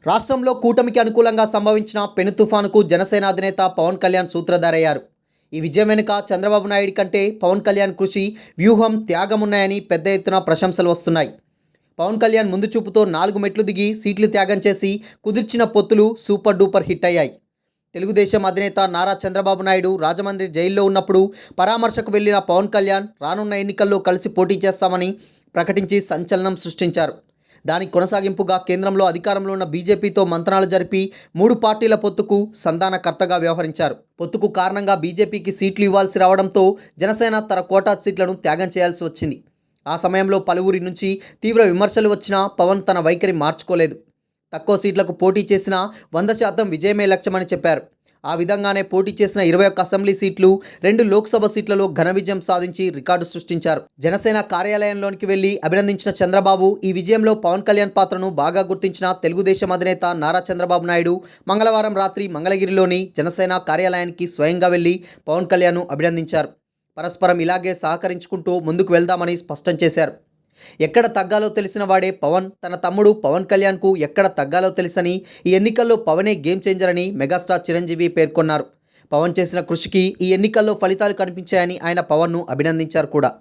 రాష్ట్రంలో కూటమికి అనుకూలంగా సంభవించిన పెను తుఫానుకు జనసేన అధినేత పవన్ కళ్యాణ్ సూత్రధారయ్యారు. ఈ విజయం వెనుక చంద్రబాబు నాయుడు కంటే పవన్ కళ్యాణ్ కృషి, వ్యూహం, త్యాగం ఉన్నాయని పెద్ద ఎత్తున ప్రశంసలు వస్తున్నాయి. పవన్ కళ్యాణ్ ముందు చూపుతో 4 మెట్లు దిగి సీట్లు త్యాగం చేసి కుదిర్చిన పొత్తులు సూపర్ డూపర్ హిట్ అయ్యాయి. తెలుగుదేశం అధినేత నారా చంద్రబాబు నాయుడు రాజమండ్రి జైల్లో ఉన్నప్పుడు పరామర్శకు వెళ్లిన పవన్ కళ్యాణ్ రానున్న ఎన్నికల్లో కలిసి పోటీ చేస్తామని ప్రకటించి సంచలనం సృష్టించారు. దానికి కొనసాగింపుగా కేంద్రంలో అధికారంలో ఉన్న బీజేపీతో మంత్రాలు జరిపి 3 పార్టీల పొత్తుకు సంధానకర్తగా వ్యవహరించారు. పొత్తుకు కారణంగా బీజేపీకి సీట్లు ఇవ్వాల్సి రావడంతో జనసేన తన కోటా సీట్లను త్యాగం చేయాల్సి వచ్చింది. ఆ సమయంలో పలువురి నుంచి తీవ్ర విమర్శలు వచ్చినా పవన్ తన వైఖరి మార్చుకోలేదు. తక్కువ సీట్లకు పోటీ చేసిన 100% విజయమే లక్ష్యమని చెప్పారు. ఆ విధంగానే పోటీ చేసిన 21 అసెంబ్లీ సీట్లు, 2 లోక్సభ సీట్లలో ఘన విజయం సాధించి రికార్డు సృష్టించారు. జనసేన కార్యాలయంలోనికి వెళ్లి అభినందించిన చంద్రబాబు ఈ విజయంలో పవన్ కళ్యాణ్ పాత్రను బాగా గుర్తించిన తెలుగుదేశం అధినేత నారా చంద్రబాబు నాయుడు మంగళవారం రాత్రి మంగళగిరిలోని జనసేన కార్యాలయానికి స్వయంగా వెళ్లి పవన్ కళ్యాణ్ను అభినందించారు. పరస్పరం ఇలాగే సహకరించుకుంటూ ముందుకు వెళ్దామని స్పష్టం చేశారు. ఎక్కడ తగ్గాలో తెలిసిన వాడే పవన్, తన తమ్ముడు పవన్ కళ్యాణ్కు ఎక్కడ తగ్గాలో తెలుసని, ఈ ఎన్నికల్లో పవనే గేమ్ చేంజర్ అని మెగాస్టార్ చిరంజీవి పేర్కొన్నారు. పవన్ చేసిన కృషికి ఈ ఎన్నికల్లో ఫలితాలు కనిపించాయని ఆయన పవన్ను అభినందించారు కూడా.